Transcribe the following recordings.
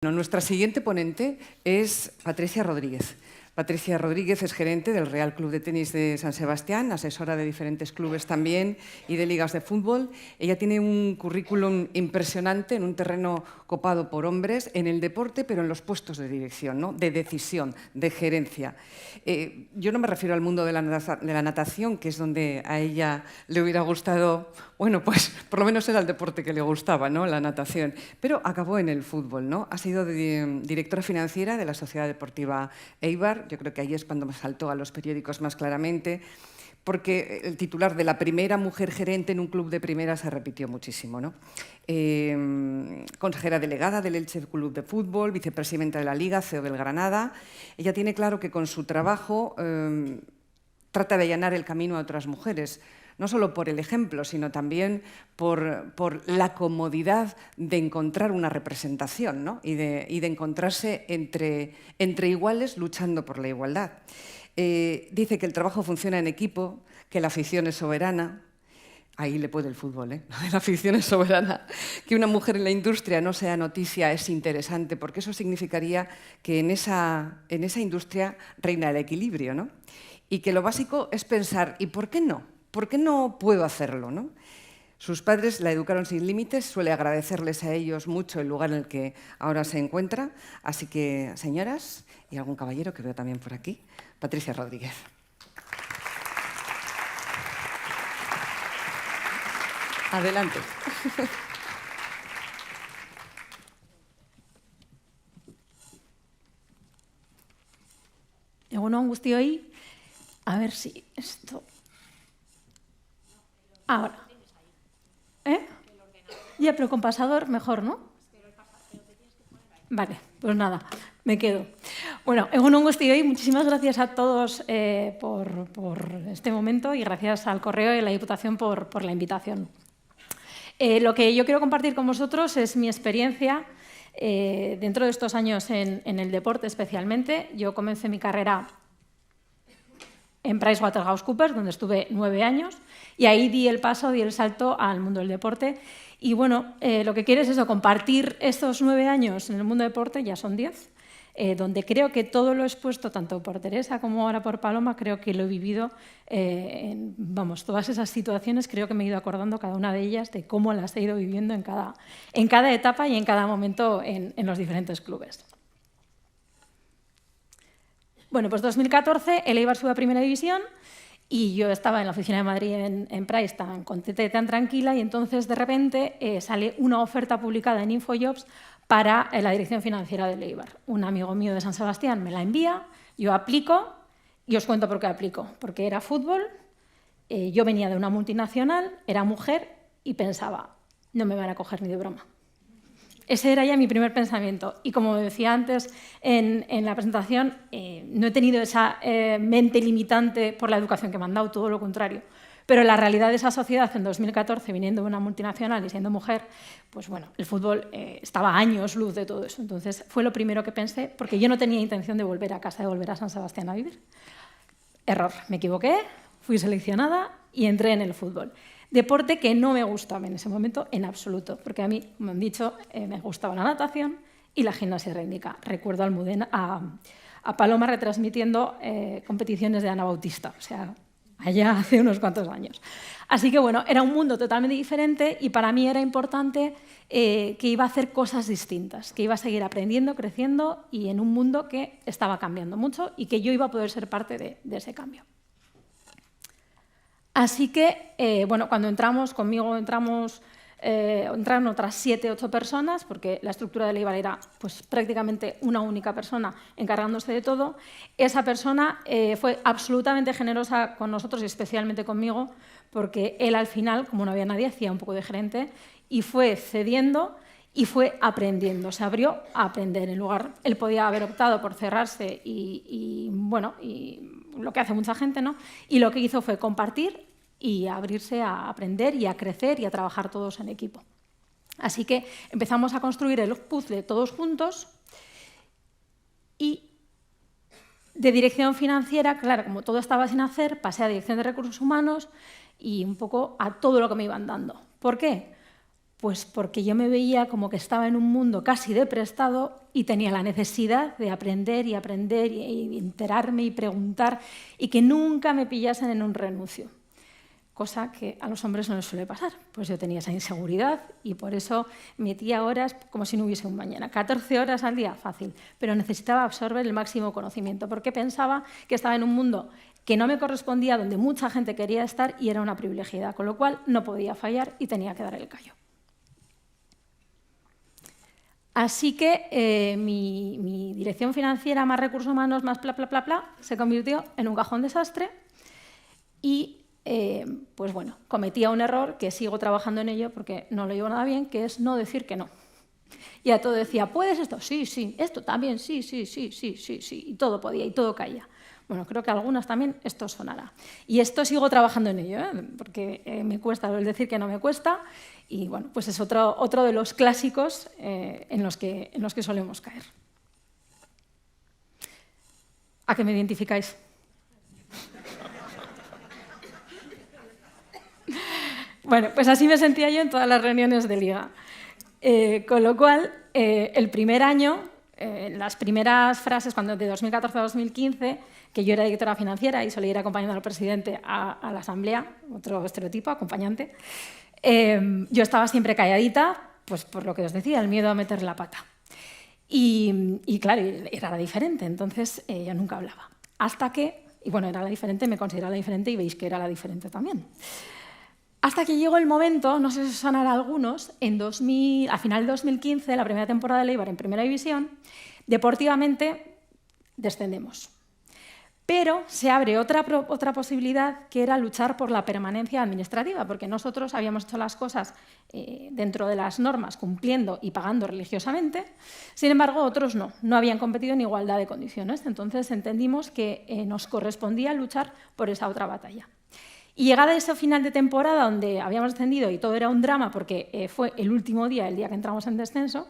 Bueno, nuestra siguiente ponente es Patricia Rodríguez. Patricia Rodríguez es gerente del Real Club de Tenis de San Sebastián, asesora de diferentes clubes también y de ligas de fútbol. Ella tiene un currículum impresionante en un terreno copado por hombres, en el deporte, pero en los puestos de dirección, ¿no? De decisión, de gerencia. Yo no me refiero al mundo de la natación, que es donde a ella le hubiera gustado, bueno, pues por lo menos era el deporte que le gustaba, ¿no? La natación, pero acabó en el fútbol, ¿no? Ha sido directora financiera de la Sociedad Deportiva Eibar. Yo creo que ahí es cuando me saltó a los periódicos más claramente, porque el titular de la primera mujer gerente en un club de primera se repitió muchísimo, ¿no? Consejera delegada del Elche Club de Fútbol, vicepresidenta de la Liga, CEO del Granada. Ella tiene claro que con su trabajo trata de allanar el camino a otras mujeres, no solo por el ejemplo, sino también por la comodidad de encontrar una representación, ¿no? y de encontrarse entre iguales luchando por la igualdad. Dice que el trabajo funciona en equipo, que la afición es soberana. Ahí le puede el fútbol, ¿eh? La afición es soberana. Que una mujer en la industria no sea noticia es interesante, porque eso significaría que en esa industria reina el equilibrio, ¿no? Y que lo básico es pensar, ¿y por qué no? ¿Por qué no puedo hacerlo, no? Sus padres la educaron sin límites, suele agradecerles a ellos mucho el lugar en el que ahora se encuentra. Así que, señoras, y algún caballero que veo también por aquí, Patricia Rodríguez. Adelante. Egun on guztioi, a ver si esto... Ahora. Ya, pero con pasador mejor, ¿no? Vale, pues nada, me quedo. Bueno, egun on guztioi, muchísimas gracias a todos por este momento y gracias al Correo y a la Diputación por la invitación. Lo que yo quiero compartir con vosotros es mi experiencia dentro de estos años en el deporte especialmente. Yo comencé mi carrera en PricewaterhouseCoopers, donde estuve 9 años, y ahí di el salto al mundo del deporte. Y bueno, lo que quiero es eso, compartir estos 9 años en el mundo del deporte, ya son 10, donde creo que todo lo expuesto, tanto por Teresa como ahora por Paloma, creo que lo he vivido, vamos, todas esas situaciones, creo que me he ido acordando cada una de ellas, de cómo las he ido viviendo en cada etapa y en cada momento en los diferentes clubes. Bueno, pues 2014, el Eibar sube a Primera División y yo estaba en la oficina de Madrid en Price tan contenta y tan tranquila, y entonces de repente sale una oferta publicada en Infojobs para la dirección financiera del Eibar. Un amigo mío de San Sebastián me la envía, yo aplico y os cuento por qué aplico. Porque era fútbol, yo venía de una multinacional, era mujer y pensaba, no me van a coger ni de broma. Ese era ya mi primer pensamiento. Y como decía antes en la presentación, no he tenido esa mente limitante por la educación que me han dado, todo lo contrario. Pero la realidad de esa sociedad en 2014, viniendo de una multinacional y siendo mujer, pues bueno, el fútbol estaba a años luz de todo eso. Entonces fue lo primero que pensé, porque yo no tenía intención de volver a casa, de volver a San Sebastián a vivir. Error, me equivoqué, fui seleccionada y entré en el fútbol. Deporte que no me gustaba en ese momento en absoluto, porque a mí, como han dicho, me gustaba la natación y la gimnasia rítmica. Recuerdo a Paloma retransmitiendo competiciones de Ana Bautista, o sea, allá hace unos cuantos años. Así que bueno, era un mundo totalmente diferente y para mí era importante que iba a hacer cosas distintas, que iba a seguir aprendiendo, creciendo y en un mundo que estaba cambiando mucho y que yo iba a poder ser parte de ese cambio. Así que, bueno, cuando entramos, conmigo entraron otras 7 u 8 personas, porque la estructura del Eibar era pues, prácticamente una única persona encargándose de todo. Esa persona fue absolutamente generosa con nosotros y especialmente conmigo, porque él al final, como no había nadie, hacía un poco de gerente y fue cediendo y fue aprendiendo. Se abrió a aprender. En lugar, él podía haber optado por cerrarse y lo que hace mucha gente, ¿no? Y lo que hizo fue compartir y abrirse a aprender y a crecer y a trabajar todos en equipo. Así que empezamos a construir el puzzle todos juntos y de dirección financiera, claro, como todo estaba sin hacer, pasé a dirección de recursos humanos y un poco a todo lo que me iban dando. ¿Por qué? Pues porque yo me veía como que estaba en un mundo casi de prestado y tenía la necesidad de aprender y aprender y enterarme y preguntar y que nunca me pillasen en un renuncio. Cosa que a los hombres no les suele pasar. Pues yo tenía esa inseguridad y por eso metía horas como si no hubiese un mañana. 14 horas al día, fácil, pero necesitaba absorber el máximo conocimiento porque pensaba que estaba en un mundo que no me correspondía, donde mucha gente quería estar y era una privilegiada, con lo cual no podía fallar y tenía que dar el callo. Así que mi dirección financiera, más recursos humanos, más se convirtió en un cajón desastre y, pues bueno, cometía un error que sigo trabajando en ello porque no lo llevo nada bien, que es no decir que no. Y a todo decía, ¿puedes esto? Sí, sí, esto también, sí, sí, sí, sí, sí, sí, y todo podía y todo caía. Bueno, creo que a algunas también esto sonará. Y esto sigo trabajando en ello, porque me cuesta el decir que no me cuesta. Y bueno, pues es otro de los clásicos en los que solemos caer. ¿A qué me identificáis? Bueno, pues así me sentía yo en todas las reuniones de liga. Con lo cual, el primer año, las primeras frases, cuando de 2014 a 2015, que yo era directora financiera y solía ir acompañando al presidente a la asamblea, otro estereotipo, acompañante, yo estaba siempre calladita, pues por lo que os decía, el miedo a meter la pata. Y claro, era la diferente, entonces yo nunca hablaba. Hasta que, y bueno, era la diferente, me consideraba la diferente y veis que era la diferente también. Hasta que llegó el momento, no sé si os sonará a algunos, a final de 2015, la primera temporada de Eibar en Primera División, deportivamente descendemos. Pero se abre otra posibilidad, que era luchar por la permanencia administrativa, porque nosotros habíamos hecho las cosas dentro de las normas, cumpliendo y pagando religiosamente. Sin embargo, otros no habían competido en igualdad de condiciones. Entonces entendimos que nos correspondía luchar por esa otra batalla. Y llegada a ese final de temporada, donde habíamos descendido y todo era un drama, porque fue el último día, el día que entramos en descenso,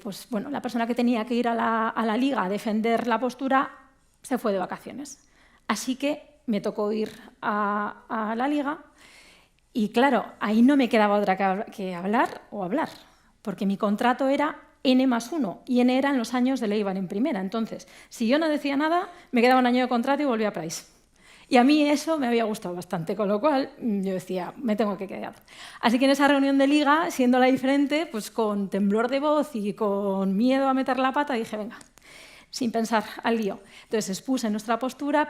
pues bueno, la persona que tenía que ir a la liga a defender la postura se fue de vacaciones. Así que me tocó ir a la liga y, claro, ahí no me quedaba otra que hablar, porque mi contrato era N+1 y N eran los años de Eibar en primera. Entonces, si yo no decía nada, me quedaba un año de contrato y volvía a Price. Y a mí eso me había gustado bastante, con lo cual yo decía, me tengo que quedar. Así que en esa reunión de liga, siendo la diferente, pues con temblor de voz y con miedo a meter la pata, dije, venga, sin pensar, al lío. Entonces expuse nuestra postura,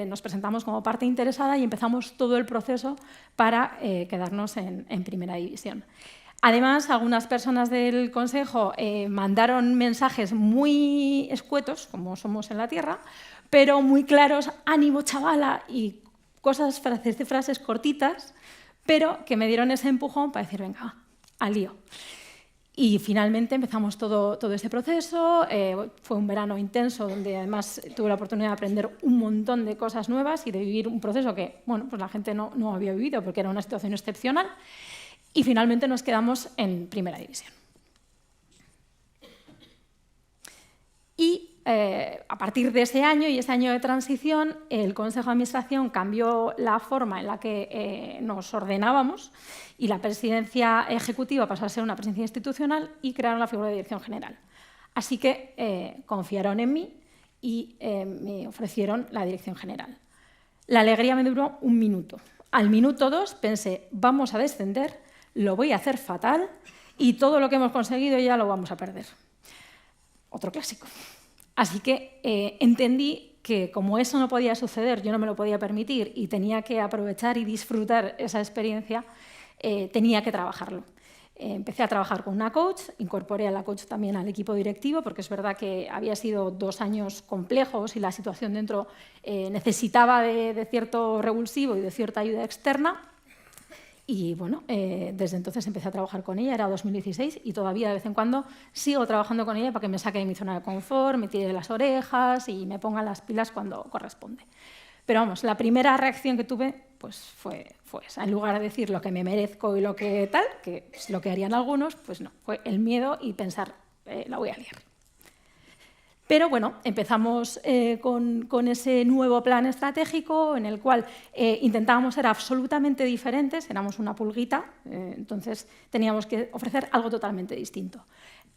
nos presentamos como parte interesada y empezamos todo el proceso para quedarnos en Primera División. Además, algunas personas del Consejo mandaron mensajes muy escuetos, como somos en la tierra, pero muy claros, ánimo chavala, y frases cortitas, pero que me dieron ese empujón para decir, venga, al lío. Y finalmente empezamos todo ese proceso. Fue un verano intenso donde además tuve la oportunidad de aprender un montón de cosas nuevas y de vivir un proceso que bueno, pues la gente no había vivido porque era una situación excepcional. Y finalmente nos quedamos en Primera División. Y a partir de ese año y ese año de transición, el Consejo de Administración cambió la forma en la que nos ordenábamos y la presidencia ejecutiva pasó a ser una presidencia institucional y crearon la figura de dirección general. Así que confiaron en mí y me ofrecieron la dirección general. La alegría me duró un minuto. Al minuto 2 pensé, vamos a descender, lo voy a hacer fatal y todo lo que hemos conseguido ya lo vamos a perder. Otro clásico. Así que entendí que como eso no podía suceder, yo no me lo podía permitir y tenía que aprovechar y disfrutar esa experiencia, tenía que trabajarlo. Empecé a trabajar con una coach, incorporé a la coach también al equipo directivo, porque es verdad que había sido 2 años complejos y la situación dentro necesitaba de cierto revulsivo y de cierta ayuda externa. Y bueno, desde entonces empecé a trabajar con ella, era 2016, y todavía de vez en cuando sigo trabajando con ella para que me saque de mi zona de confort, me tire de las orejas y me ponga las pilas cuando corresponde. Pero vamos, la primera reacción que tuve pues fue esa. En lugar de decir lo que me merezco y lo que tal, que es lo que harían algunos, pues no, fue el miedo y pensar, la voy a liar. Pero bueno, empezamos con ese nuevo plan estratégico en el cual intentábamos ser absolutamente diferentes, éramos una pulguita, entonces teníamos que ofrecer algo totalmente distinto.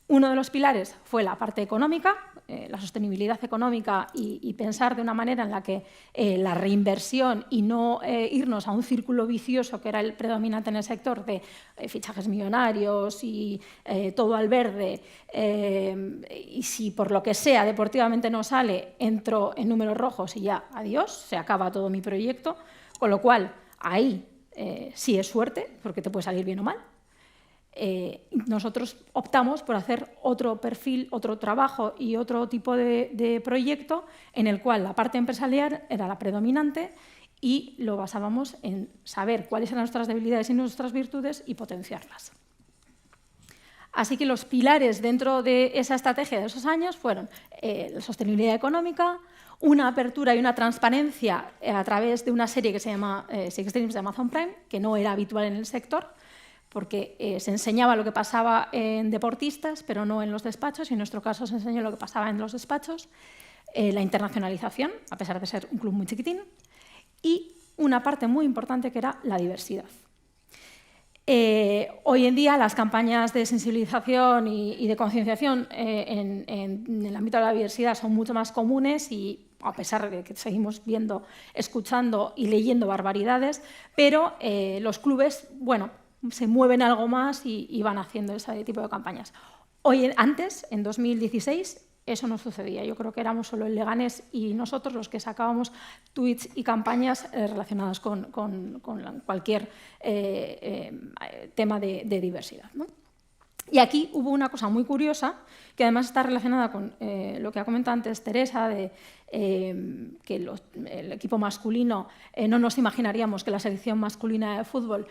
Uno de los pilares fue la parte económica, la sostenibilidad económica y pensar de una manera en la que la reinversión y no irnos a un círculo vicioso que era el predominante en el sector de fichajes millonarios y todo al verde, y si por lo que sea deportivamente no sale, entro en números rojos y ya, adiós, se acaba todo mi proyecto, con lo cual ahí sí es suerte, porque te puede salir bien o mal. Nosotros optamos por hacer otro perfil, otro trabajo y otro tipo de proyecto en el cual la parte empresarial era la predominante y lo basábamos en saber cuáles eran nuestras debilidades y nuestras virtudes y potenciarlas. Así que los pilares dentro de esa estrategia de esos años fueron la sostenibilidad económica, una apertura y una transparencia a través de una serie que se llama Six Dreams de Amazon Prime, que no era habitual en el sector, porque se enseñaba lo que pasaba en deportistas, pero no en los despachos, y en nuestro caso se enseñó lo que pasaba en los despachos, la internacionalización, a pesar de ser un club muy chiquitín, y una parte muy importante que era la diversidad. Hoy en día las campañas de sensibilización y de concienciación en el ámbito de la diversidad son mucho más comunes y a pesar de que seguimos viendo, escuchando y leyendo barbaridades, pero los clubes, bueno, se mueven algo más y van haciendo ese tipo de campañas. Antes, en 2016, eso no sucedía. Yo creo que éramos solo el Leganés y nosotros los que sacábamos tweets y campañas relacionadas con cualquier tema de diversidad, ¿no? Y aquí hubo una cosa muy curiosa, que además está relacionada con lo que ha comentado antes Teresa, de que el equipo masculino, no nos imaginaríamos que la selección masculina de fútbol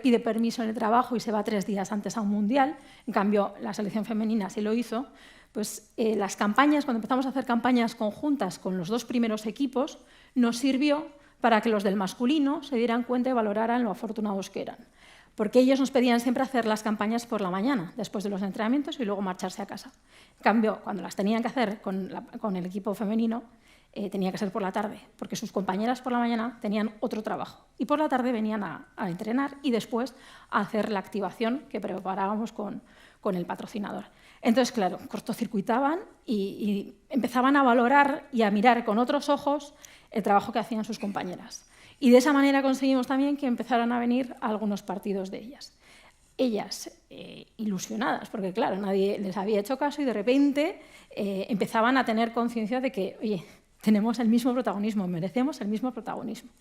pide permiso en el trabajo y se va 3 días antes a un mundial. En cambio, la selección femenina sí lo hizo. Pues las campañas, cuando empezamos a hacer campañas conjuntas con los 2 primeros equipos, nos sirvió para que los del masculino se dieran cuenta y valoraran lo afortunados que eran. Porque ellos nos pedían siempre hacer las campañas por la mañana, después de los entrenamientos, y luego marcharse a casa. En cambio, cuando las tenían que hacer con el equipo femenino, tenía que ser por la tarde, porque sus compañeras por la mañana tenían otro trabajo. Y por la tarde venían a entrenar y después a hacer la activación que preparábamos con el patrocinador. Entonces, claro, cortocircuitaban y empezaban a valorar y a mirar con otros ojos el trabajo que hacían sus compañeras. Y de esa manera conseguimos también que empezaran a venir a algunos partidos de ellas. Ellas ilusionadas, porque claro, nadie les había hecho caso y de repente empezaban a tener conciencia de que, oye, tenemos el mismo protagonismo, merecemos el mismo protagonismo.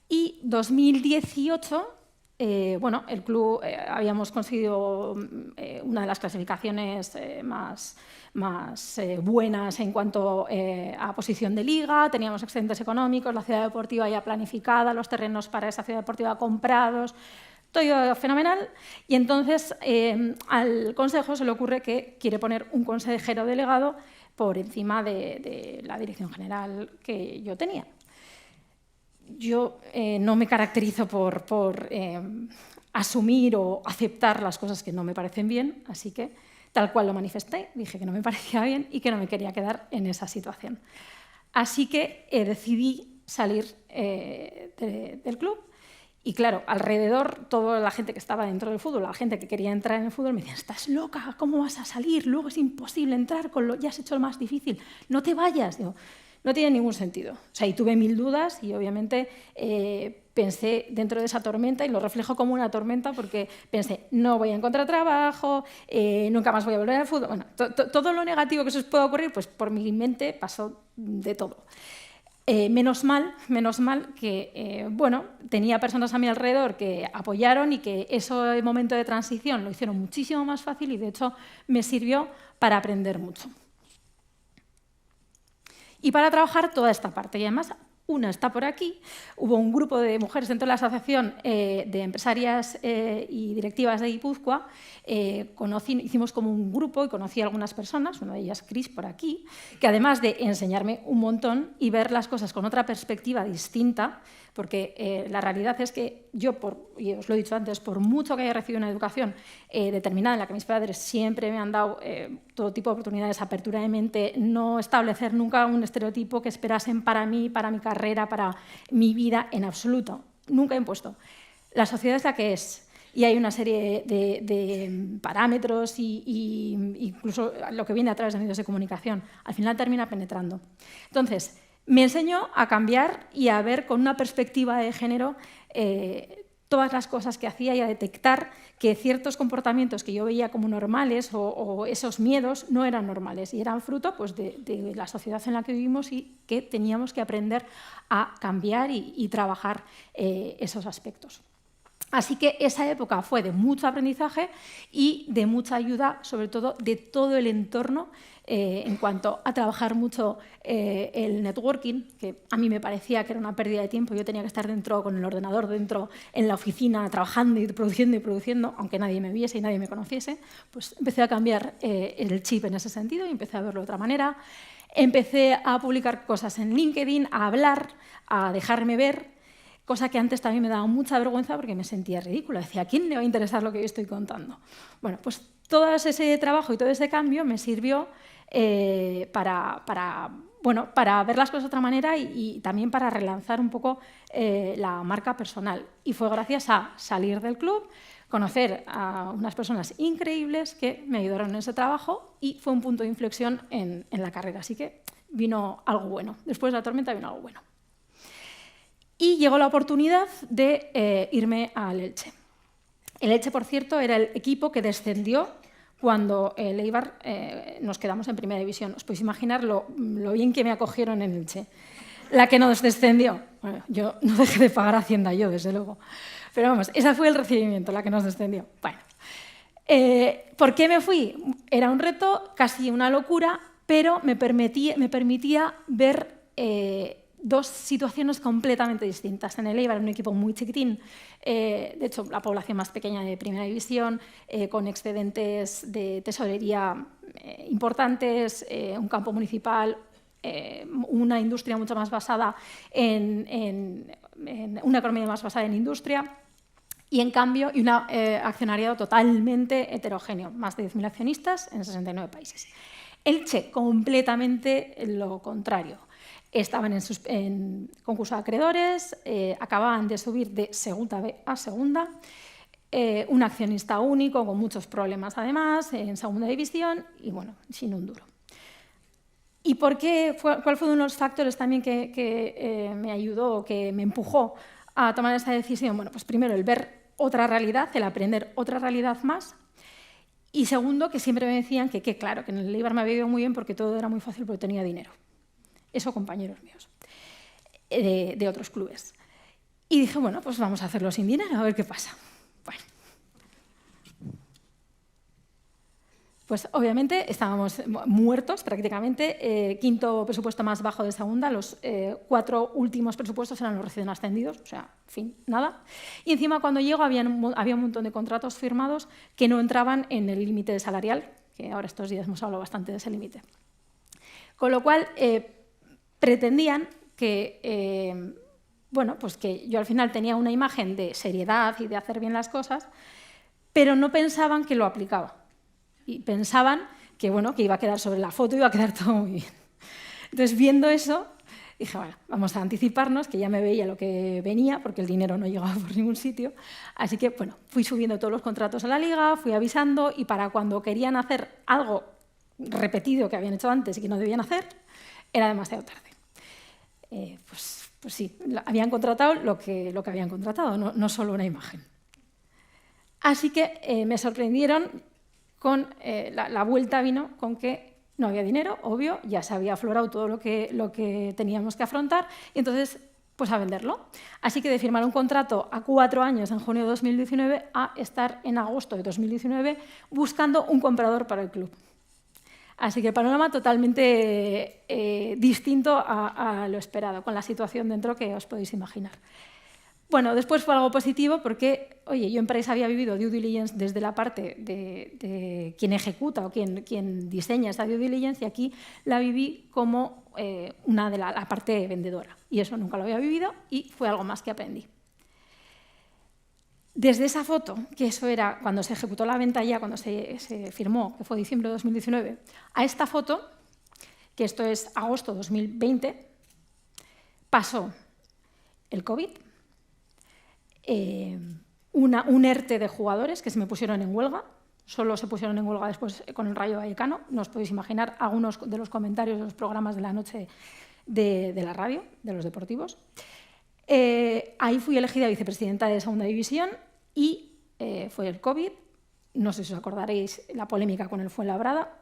Y 2018, bueno, el club habíamos conseguido una de las clasificaciones más buenas en cuanto a posición de liga, teníamos excedentes económicos, la ciudad deportiva ya planificada, los terrenos para esa ciudad deportiva comprados, todo fenomenal. Y entonces al Consejo se le ocurre que quiere poner un consejero delegado por encima de la dirección general que yo tenía. Yo no me caracterizo por asumir o aceptar las cosas que no me parecen bien, así que tal cual lo manifesté, dije que no me parecía bien y que no me quería quedar en esa situación. Así que decidí salir del club y claro, alrededor toda la gente que estaba dentro del fútbol, la gente que quería entrar en el fútbol me decía, estás loca, ¿cómo vas a salir? Luego es imposible entrar, ya has hecho lo más difícil, no te vayas. Digo, no tiene ningún sentido. O sea, y tuve 1000 dudas y obviamente pensé dentro de esa tormenta, y lo reflejo como una tormenta porque pensé, no voy a encontrar trabajo, nunca más voy a volver al fútbol. Bueno, todo lo negativo que se os pueda ocurrir, pues por mi mente pasó de todo. Menos mal que bueno, tenía personas a mi alrededor que apoyaron y que ese momento de transición lo hicieron muchísimo más fácil y de hecho me sirvió para aprender mucho. Y para trabajar toda esta parte. Y además, una está por aquí. Hubo un grupo de mujeres dentro de la Asociación de Empresarias y Directivas de Guipúzcoa. Hicimos como un grupo y conocí a algunas personas, una de ellas Cris por aquí, que además de enseñarme un montón y ver las cosas con otra perspectiva distinta, porque la realidad es que yo, y os lo he dicho antes, por mucho que haya recibido una educación determinada en la que mis padres siempre me han dado todo tipo de oportunidades, apertura de mente, no establecer nunca un estereotipo que esperasen para mí, para mi carrera, para mi vida, en absoluto. Nunca he impuesto. La sociedad es la que es. Y hay una serie de parámetros y incluso lo que viene a través de medios de comunicación. Al final termina penetrando. Entonces, me enseñó a cambiar y a ver con una perspectiva de género todas las cosas que hacía y a detectar que ciertos comportamientos que yo veía como normales o esos miedos no eran normales y eran fruto pues, de la sociedad en la que vivimos y que teníamos que aprender a cambiar y trabajar esos aspectos. Así que esa época fue de mucho aprendizaje y de mucha ayuda, sobre todo de todo el entorno, en cuanto a trabajar mucho el networking, que a mí me parecía que era una pérdida de tiempo. Yo tenía que estar dentro con el ordenador, dentro en la oficina, trabajando y produciendo, aunque nadie me viese y nadie me conociese. Pues empecé a cambiar el chip en ese sentido y empecé a verlo de otra manera. Empecé a publicar cosas en LinkedIn, a hablar, a dejarme ver, cosa que antes también me daba mucha vergüenza porque me sentía ridícula. Decía, ¿a quién le va a interesar lo que yo estoy contando? Bueno, pues todo ese trabajo y todo ese cambio me sirvió para ver las cosas de otra manera y también para relanzar un poco la marca personal. Y fue gracias a salir del club, conocer a unas personas increíbles que me ayudaron en ese trabajo y fue un punto de inflexión en la carrera. Así que vino algo bueno. Después de la tormenta vino algo bueno. Y llegó la oportunidad de irme al Elche. El Elche, por cierto, era el equipo que descendió cuando el Eibar nos quedamos en primera división. Os podéis imaginar lo bien que me acogieron en Elche. La que nos descendió. Bueno, yo no dejé de pagar Hacienda yo, desde luego. Pero vamos, ese fue el recibimiento, la que nos descendió. Bueno, ¿por qué me fui? Era un reto, casi una locura, pero me permitía ver dos situaciones completamente distintas. En el Eibar, un equipo muy chiquitín, de hecho, la población más pequeña de primera división, con excedentes de tesorería importantes, un campo municipal, una industria mucho más basada en una economía más basada en industria y, en cambio, un accionariado totalmente heterogéneo, más de 10.000 accionistas en 69 países. Elche, completamente lo contrario. Estaban en concurso de acreedores, acababan de subir de segunda B a segunda, un accionista único con muchos problemas además, en segunda división y bueno, sin un duro. ¿Y por qué? ¿Cuál fue uno de los factores también que me ayudó, que me empujó a tomar esa decisión? Bueno, pues primero el ver otra realidad, el aprender otra realidad más. Y segundo, que siempre me decían que claro, que en el Eibar me había ido muy bien porque todo era muy fácil porque tenía dinero. Eso compañeros míos de otros clubes. Y dije, bueno, pues vamos a hacerlo sin dinero, a ver qué pasa. Bueno. Pues obviamente estábamos muertos prácticamente, quinto presupuesto más bajo de segunda, los 4 últimos presupuestos eran los recién ascendidos, o sea, en fin, nada. Y encima cuando llego había un montón de contratos firmados que no entraban en el límite salarial, que ahora estos días hemos hablado bastante de ese límite. Con lo cual, pretendían que, pues que yo al final tenía una imagen de seriedad y de hacer bien las cosas, pero no pensaban que lo aplicaba. Y pensaban que iba a quedar sobre la foto y iba a quedar todo muy bien. Entonces, viendo eso, dije, bueno, vamos a anticiparnos, que ya me veía lo que venía, porque el dinero no llegaba por ningún sitio. Así que, bueno, fui subiendo todos los contratos a la liga, fui avisando, y para cuando querían hacer algo repetido que habían hecho antes y que no debían hacer, era demasiado tarde. Pues sí, habían contratado lo que habían contratado, no solo una imagen. Así que me sorprendieron con la vuelta vino con que no había dinero, obvio, ya se había aflorado todo lo que teníamos que afrontar, y entonces, pues a venderlo. Así que de firmar un contrato a 4 años en junio de 2019 a estar en agosto de 2019 buscando un comprador para el club. Así que el panorama totalmente distinto a lo esperado, con la situación dentro que os podéis imaginar. Bueno, después fue algo positivo porque, oye, yo en Price había vivido due diligence desde la parte de quien ejecuta o quien diseña esa due diligence, y aquí la viví como una de la parte vendedora. Y eso nunca lo había vivido y fue algo más que aprendí. Desde esa foto, que eso era cuando se ejecutó la venta ya, cuando se firmó, que fue diciembre de 2019, a esta foto, que esto es agosto de 2020, pasó el COVID, un ERTE de jugadores que se me pusieron en huelga, solo se pusieron en huelga después con el Rayo Vallecano, no os podéis imaginar algunos de los comentarios de los programas de la noche de la radio, de los deportivos. Ahí fui elegida vicepresidenta de Segunda División y fue el COVID. No sé si os acordaréis la polémica con el Fuenlabrada.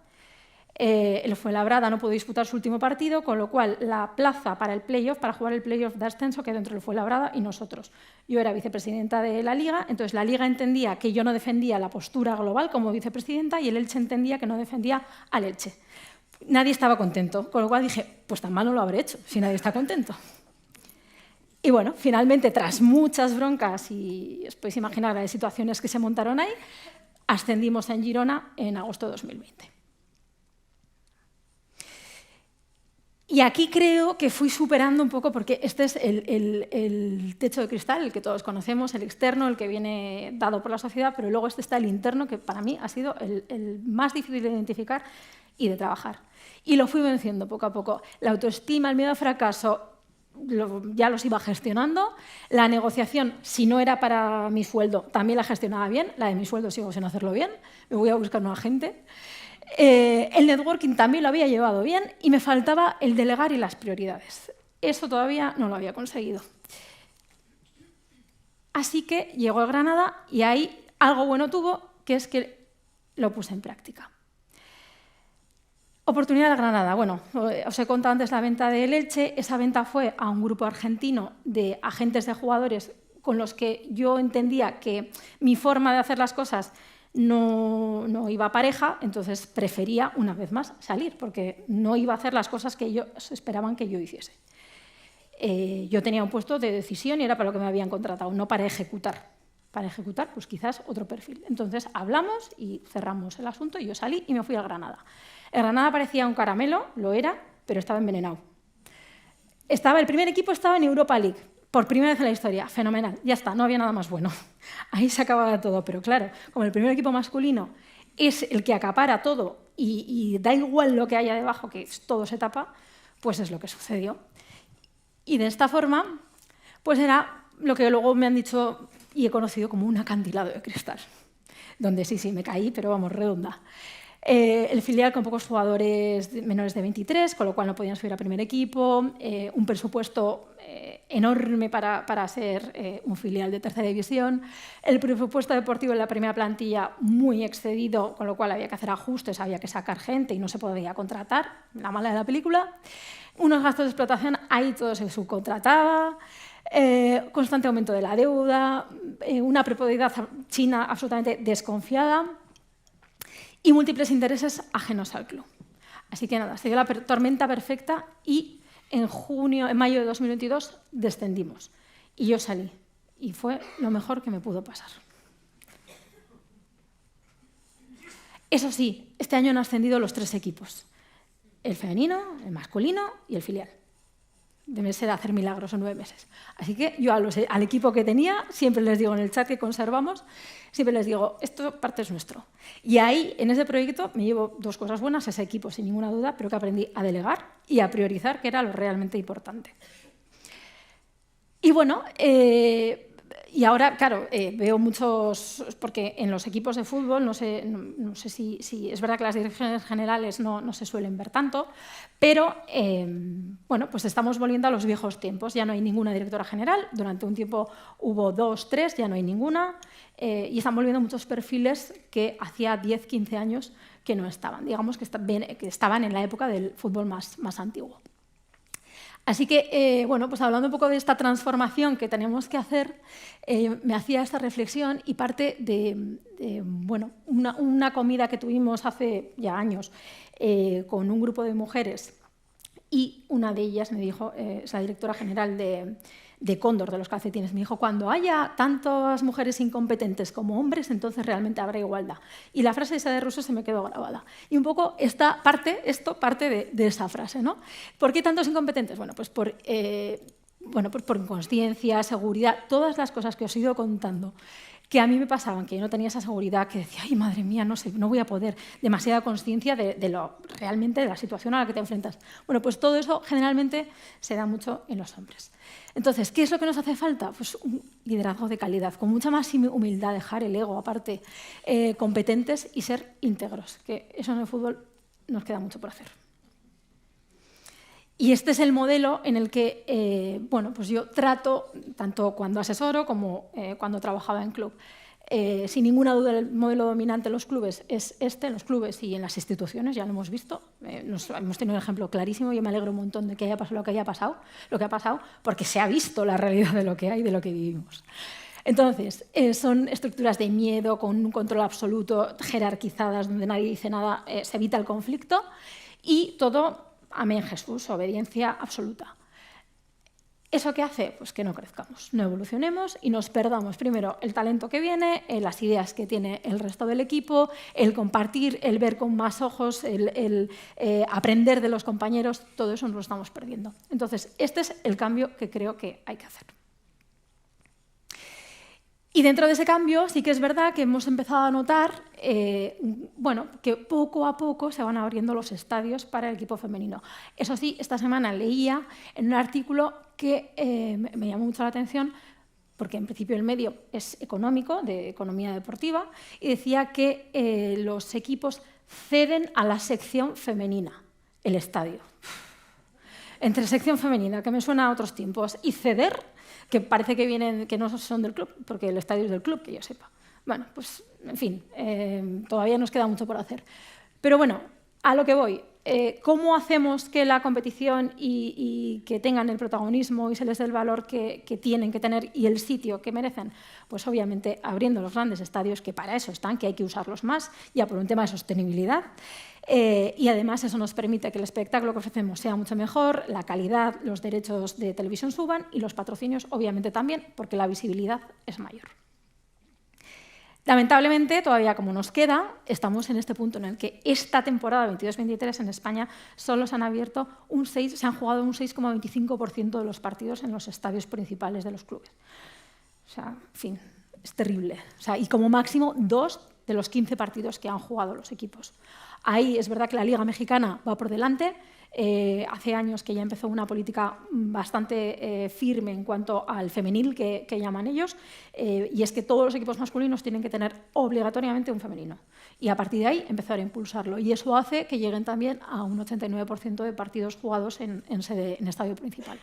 El Fuenlabrada no pudo disputar su último partido, con lo cual la plaza para el playoff, para jugar el playoff de ascenso, quedó entre el Fuenlabrada y nosotros. Yo era vicepresidenta de la Liga, entonces la Liga entendía que yo no defendía la postura global como vicepresidenta y el Elche entendía que no defendía al Elche. Nadie estaba contento, con lo cual dije, pues tan mal no lo habré hecho, si nadie está contento. Y bueno, finalmente, tras muchas broncas, y os podéis imaginar las situaciones que se montaron ahí, ascendimos en Girona en agosto de 2020. Y aquí creo que fui superando un poco, porque este es el techo de cristal, el que todos conocemos, el externo, el que viene dado por la sociedad, pero luego este está el interno, que para mí ha sido el más difícil de identificar y de trabajar. Y lo fui venciendo poco a poco. La autoestima, el miedo al fracaso, ya los iba gestionando. La negociación, si no era para mi sueldo, también la gestionaba bien. La de mi sueldo sigo sin hacerlo bien, me voy a buscar nueva gente. El networking también lo había llevado bien y me faltaba el delegar y las prioridades. Eso todavía no lo había conseguido. Así que llegó a Granada y ahí algo bueno tuvo, que es que lo puse en práctica. Oportunidad de Granada. Bueno, os he contado antes la venta del Elche. Esa venta fue a un grupo argentino de agentes de jugadores con los que yo entendía que mi forma de hacer las cosas no iba a pareja, entonces prefería, una vez más, salir, porque no iba a hacer las cosas que ellos esperaban que yo hiciese. Yo tenía un puesto de decisión y era para lo que me habían contratado, no para ejecutar. Para ejecutar, pues quizás otro perfil. Entonces hablamos y cerramos el asunto y yo salí y me fui a Granada. El Granada parecía un caramelo, lo era, pero estaba envenenado. El primer equipo estaba en Europa League, por primera vez en la historia, fenomenal, ya está, no había nada más bueno. Ahí se acababa todo, pero claro, como el primer equipo masculino es el que acapara todo y da igual lo que haya debajo, que todo se tapa, pues es lo que sucedió. Y de esta forma, pues era lo que luego me han dicho y he conocido como un acantilado de cristal, donde sí, me caí, pero vamos, redonda. El filial con pocos jugadores menores de 23, con lo cual no podían subir a primer equipo, un presupuesto enorme para ser un filial de tercera división, el presupuesto deportivo en la primera plantilla muy excedido, con lo cual había que hacer ajustes, había que sacar gente y no se podía contratar, la mala de la película, unos gastos de explotación, ahí todo se subcontrataba, constante aumento de la deuda, una propiedad china absolutamente desconfiada, y múltiples intereses ajenos al club. Así que nada, se dio la tormenta perfecta y en mayo de 2022 descendimos. Y yo salí. Y fue lo mejor que me pudo pasar. Eso sí, este año han ascendido los 3 equipos. El femenino, el masculino y el filial. Debe ser hacer milagros en 9 meses. Así que yo al equipo que tenía, siempre les digo en el chat que conservamos, siempre les digo, esto parte es nuestro. Y ahí, en ese proyecto, me llevo 2 cosas buenas, ese equipo sin ninguna duda, pero que aprendí a delegar y a priorizar, que era lo realmente importante. Y bueno, y ahora, claro, veo muchos, porque en los equipos de fútbol, no sé si es verdad que las direcciones generales no se suelen ver tanto, pero bueno, pues estamos volviendo a los viejos tiempos. Ya no hay ninguna directora general, durante un tiempo hubo 2, 3, ya no hay ninguna, y están volviendo muchos perfiles que hacía 10, 15 años que no estaban, digamos que estaban en la época del fútbol más antiguo. Así que, bueno, pues hablando un poco de esta transformación que tenemos que hacer, me hacía esta reflexión y parte de bueno, una comida que tuvimos hace ya años con un grupo de mujeres y una de ellas me dijo, es la directora general de de cóndor de los calcetines. Me dijo, cuando haya tantas mujeres incompetentes como hombres, entonces realmente habrá igualdad. Y la frase esa de Rousseau se me quedó grabada. Y un poco esto parte de esa frase, ¿no? ¿Por qué tantos incompetentes? Bueno, pues por inconsciencia, seguridad, todas las cosas que os he ido contando, que a mí me pasaban, que yo no tenía esa seguridad, que decía, ay, madre mía, no sé, no voy a poder, demasiada consciencia realmente de la situación a la que te enfrentas. Bueno, pues todo eso generalmente se da mucho en los hombres. Entonces, ¿qué es lo que nos hace falta? Pues un liderazgo de calidad, con mucha más humildad, dejar el ego aparte, competentes y ser íntegros, que eso en el fútbol nos queda mucho por hacer. Y este es el modelo en el que pues yo trato, tanto cuando asesoro como cuando trabajaba en club. Sin ninguna duda, el modelo dominante en los clubes es este, en los clubes y en las instituciones, ya lo hemos visto. Hemos tenido un ejemplo clarísimo. Yo me alegro un montón de que haya pasado lo que ha pasado, porque se ha visto la realidad de lo que hay, de lo que vivimos. Entonces, son estructuras de miedo, con un control absoluto, jerarquizadas, donde nadie dice nada, se evita el conflicto y todo... Amén, Jesús, obediencia absoluta. ¿Eso qué hace? Pues que no crezcamos, no evolucionemos y nos perdamos primero el talento que viene, las ideas que tiene el resto del equipo, el compartir, el ver con más ojos, el aprender de los compañeros, todo eso nos lo estamos perdiendo. Entonces, este es el cambio que creo que hay que hacer. Y dentro de ese cambio sí que es verdad que hemos empezado a notar que poco a poco se van abriendo los estadios para el equipo femenino. Eso sí, esta semana leía en un artículo que me llamó mucho la atención, porque en principio el medio es económico, de economía deportiva, y decía que los equipos ceden a la sección femenina el estadio. Entre sección femenina, que me suena a otros tiempos, y ceder, que parece que vienen, que no son del club, porque el estadio es del club, que yo sepa. Bueno, pues, en fin, todavía nos queda mucho por hacer. Pero bueno, a lo que voy. ¿Cómo hacemos que la competición y que tengan el protagonismo y se les dé el valor que tienen que tener y el sitio que merecen? Pues obviamente abriendo los grandes estadios, que para eso están, que hay que usarlos más, ya por un tema de sostenibilidad. Y además eso nos permite que el espectáculo que ofrecemos sea mucho mejor, la calidad, los derechos de televisión suban y los patrocinios obviamente también, porque la visibilidad es mayor. Lamentablemente, todavía como nos queda, estamos en este punto en el que esta temporada 22-23 en España solo se han jugado un 6,25% de los partidos en los estadios principales de los clubes. O sea, en fin, es terrible. O sea, y como máximo 2 de los 15 partidos que han jugado los equipos. Ahí es verdad que la Liga Mexicana va por delante. Hace años que ya empezó una política bastante firme en cuanto al femenil, que llaman ellos, y es que todos los equipos masculinos tienen que tener obligatoriamente un femenino. Y a partir de ahí empezar a impulsarlo. Y eso hace que lleguen también a un 89% de partidos jugados en estadio principal.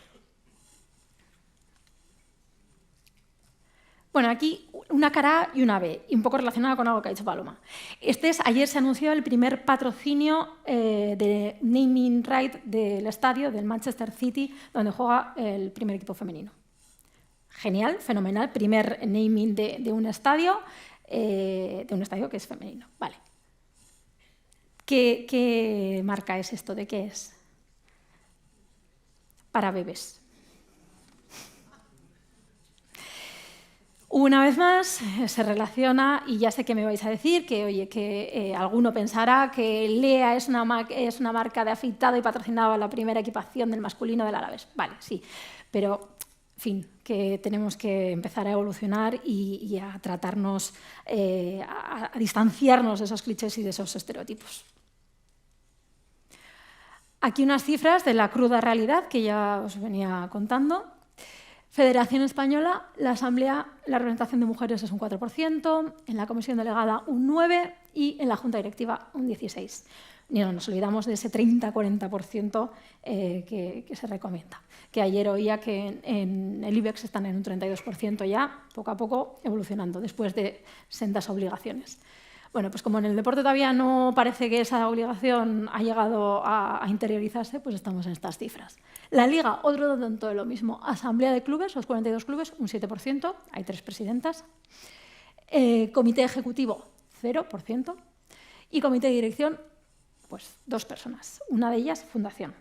Bueno, aquí una cara A y una B, y un poco relacionada con algo que ha dicho Paloma. Ayer se anunció el primer patrocinio de naming right del estadio del Manchester City, donde juega el primer equipo femenino. Genial, fenomenal, primer naming de un estadio que es femenino. Vale. ¿Qué marca es esto? ¿De qué es? Para bebés. Una vez más, se relaciona, y ya sé que me vais a decir, que alguno pensará que Lea es una marca de afeitado y patrocinaba la primera equipación del masculino del Alavés. Vale, sí, pero, en fin, que tenemos que empezar a evolucionar y a tratarnos, a distanciarnos de esos clichés y de esos estereotipos. Aquí unas cifras de la cruda realidad que ya os venía contando. Federación Española, la Asamblea, la representación de mujeres es un 4%, en la Comisión Delegada un 9% y en la Junta Directiva un 16%. Y no nos olvidamos de ese 30-40% que se recomienda. Que ayer oía que en el IBEX están en un 32% ya, poco a poco evolucionando, después de sendas obligaciones. Bueno, pues como en el deporte todavía no parece que esa obligación ha llegado a interiorizarse, pues estamos en estas cifras. La Liga, otro tanto de lo mismo. Asamblea de clubes, los 42 clubes, un 7%, hay 3 presidentas. Comité ejecutivo, 0%. Y comité de dirección, pues 2 personas. Una de ellas, fundación.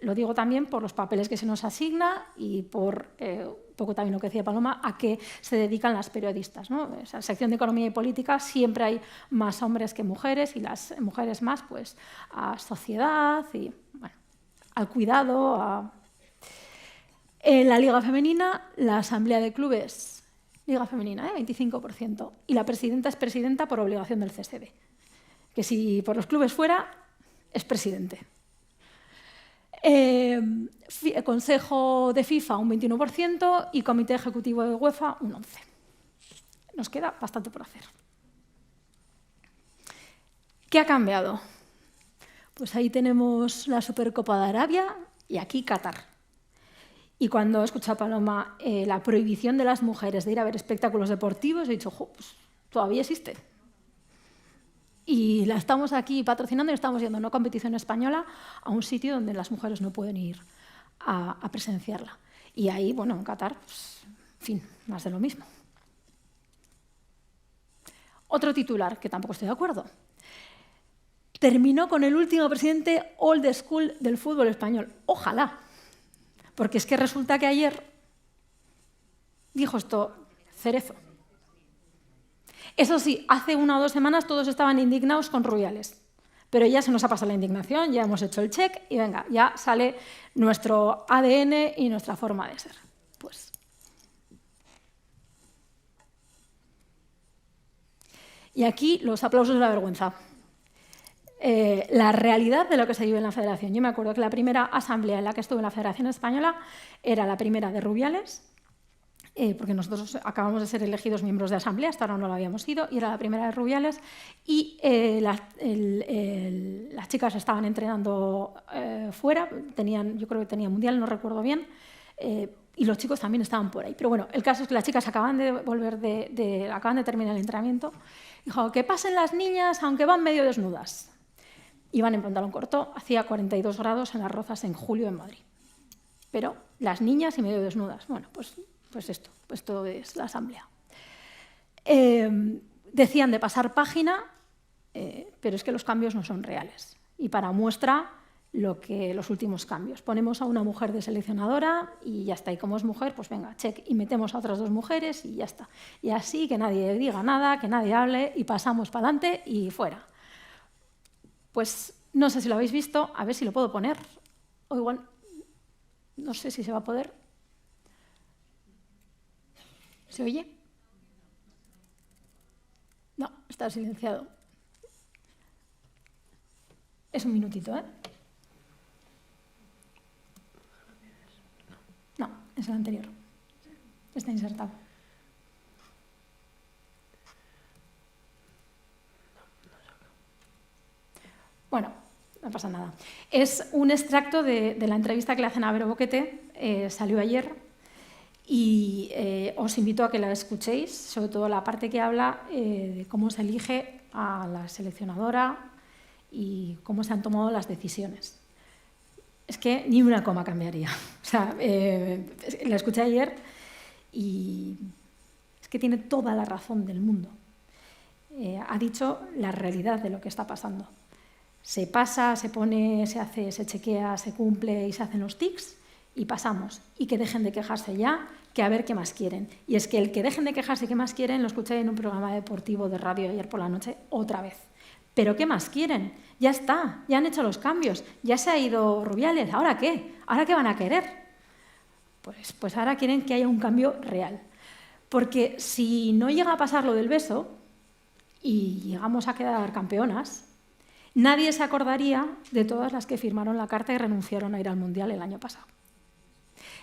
lo digo también por los papeles que se nos asigna y por un poco también lo que decía Paloma, a qué se dedican las periodistas, ¿no? En la sección de Economía y Política siempre hay más hombres que mujeres y las mujeres más pues, a sociedad y bueno, al cuidado. En la Liga Femenina, la Asamblea de Clubes, Liga Femenina, 25%, y la presidenta es presidenta por obligación del CSD, que si por los clubes fuera, es presidente. Consejo de FIFA un 21% y Comité Ejecutivo de UEFA un 11%. Nos queda bastante por hacer. ¿Qué ha cambiado? Pues ahí tenemos la Supercopa de Arabia y aquí Qatar. Y cuando he escuchado a Paloma la prohibición de las mujeres de ir a ver espectáculos deportivos, he dicho, pues, todavía existe. Y la estamos aquí patrocinando y estamos yendo a una competición española a un sitio donde las mujeres no pueden ir a presenciarla. Y ahí, bueno, en Qatar, pues, en fin, más de lo mismo. Otro titular, que tampoco estoy de acuerdo. Terminó con el último presidente old school del fútbol español. Ojalá. Porque es que resulta que ayer dijo esto Cerezo. Eso sí, hace 1 o 2 semanas todos estaban indignados con Rubiales. Pero ya se nos ha pasado la indignación, ya hemos hecho el check y venga, ya sale nuestro ADN y nuestra forma de ser. Pues. Y aquí los aplausos de la vergüenza. La realidad de lo que se vive en la Federación. Yo me acuerdo que la primera asamblea en la que estuve en la Federación Española era la primera de Rubiales, porque nosotros acabamos de ser elegidos miembros de asamblea, hasta ahora no lo habíamos sido, y era la primera de Rubiales, y las chicas estaban entrenando fuera, yo creo que tenían mundial, no recuerdo bien, y los chicos también estaban por ahí. Pero bueno, el caso es que las chicas acaban de acaban de terminar el entrenamiento, dijo, que pasen las niñas aunque van medio desnudas. Iban en pantalón corto, hacía 42 grados en Las Rozas en julio en Madrid. Pero las niñas y medio desnudas. Bueno, pues esto es la asamblea. Decían de pasar página, pero es que los cambios no son reales. Y para muestra los últimos cambios. Ponemos a una mujer de seleccionadora y ya está. Y como es mujer, pues venga, check. Y metemos a otras 2 mujeres y ya está. Y así que nadie diga nada, que nadie hable y pasamos para adelante y fuera. Pues no sé si lo habéis visto, a ver si lo puedo poner. O igual, no sé si se va a poder. ¿Se oye? No, está silenciado. Es un minutito, ¿eh? No, es el anterior. Está insertado. Bueno, no pasa nada. Es un extracto de la entrevista que le hacen a Vero Boquete, salió ayer, y os invito a que la escuchéis, sobre todo la parte que habla de cómo se elige a la seleccionadora y cómo se han tomado las decisiones. Es que ni una coma cambiaría. O sea, la escuché ayer y es que tiene toda la razón del mundo. Ha dicho la realidad de lo que está pasando. Se pasa, se pone, se hace, se chequea, se cumple y se hacen los tics y pasamos. Y que dejen de quejarse ya, que a ver qué más quieren. Y es que el que dejen de quejarse qué más quieren lo escuché en un programa deportivo de radio ayer por la noche otra vez. ¿Pero qué más quieren? Ya está, ya han hecho los cambios, ya se ha ido Rubiales. ¿Ahora qué? ¿Ahora qué van a querer? Pues ahora quieren que haya un cambio real. Porque si no llega a pasar lo del beso y llegamos a quedar campeonas, nadie se acordaría de todas las que firmaron la carta y renunciaron a ir al Mundial el año pasado.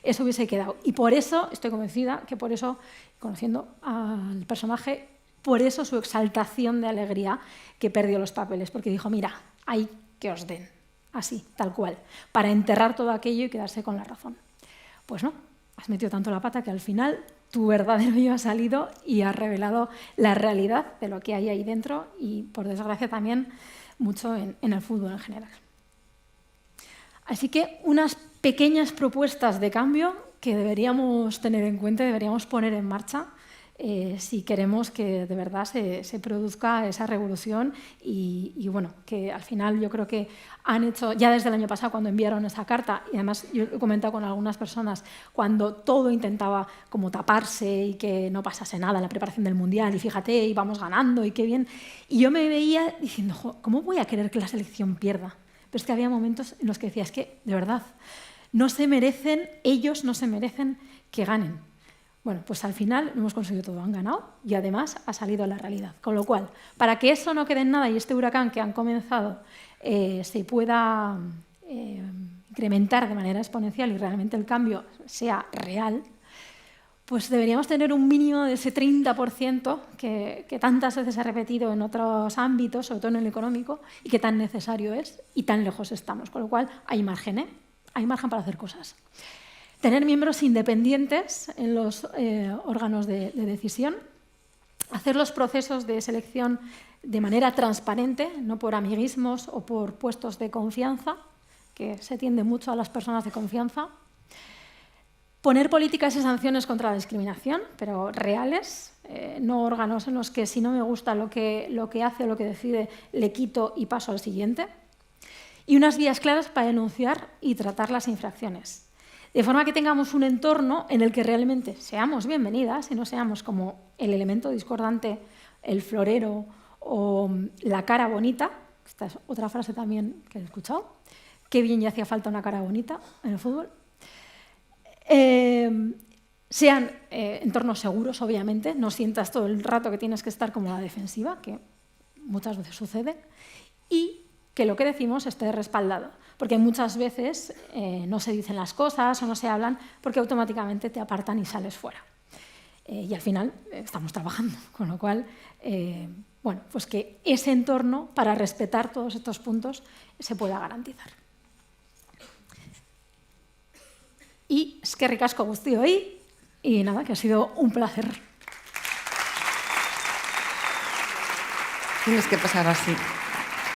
Eso hubiese quedado. Y por eso, estoy convencida que por eso, conociendo al personaje, por eso su exaltación de alegría que perdió los papeles, porque dijo, mira, hay que os den, así, tal cual, para enterrar todo aquello y quedarse con la razón. Pues no, has metido tanto la pata que al final tu verdadero yo ha salido y ha revelado la realidad de lo que hay ahí dentro y, por desgracia, también mucho en el fútbol en general. Así que unas pequeñas propuestas de cambio que deberíamos tener en cuenta, deberíamos poner en marcha si queremos que de verdad se produzca esa revolución y bueno, que al final yo creo que han hecho, ya desde el año pasado cuando enviaron esa carta, y además yo he comentado con algunas personas, cuando todo intentaba como taparse y que no pasase nada en la preparación del Mundial, y fíjate, íbamos ganando y qué bien, y yo me veía diciendo, ¿cómo voy a querer que la selección pierda? Pero es que había momentos en los que decía, es que de verdad, no se merecen, ellos no se merecen que ganen. Bueno, pues al final hemos conseguido todo, han ganado y además ha salido a la realidad. Con lo cual, para que eso no quede en nada y este huracán que han comenzado se pueda incrementar de manera exponencial y realmente el cambio sea real, pues deberíamos tener un mínimo de ese 30% que tantas veces se ha repetido en otros ámbitos, sobre todo en el económico, y que tan necesario es y tan lejos estamos. Con lo cual, hay margen, hay margen para hacer cosas. Tener miembros independientes en los órganos de decisión, hacer los procesos de selección de manera transparente, no por amiguismos o por puestos de confianza, que se tiende mucho a las personas de confianza. Poner políticas y sanciones contra la discriminación, pero reales, no órganos en los que si no me gusta lo que hace o lo que decide, le quito y paso al siguiente. Y unas vías claras para denunciar y tratar las infracciones. De forma que tengamos un entorno en el que realmente seamos bienvenidas y no seamos como el elemento discordante, el florero o la cara bonita. Esta es otra frase también que he escuchado. Qué bien ya hacía falta una cara bonita en el fútbol. Sean entornos seguros, obviamente. No sientas todo el rato que tienes que estar como a la defensiva, que muchas veces sucede. Y que lo que decimos esté respaldado. Porque muchas veces no se dicen las cosas o no se hablan porque automáticamente te apartan y sales fuera. Y al final estamos trabajando, con lo cual, bueno, pues que ese entorno para respetar todos estos puntos se pueda garantizar. Y eskerrik asko guztioi y nada, que ha sido un placer. Tienes que pasar así.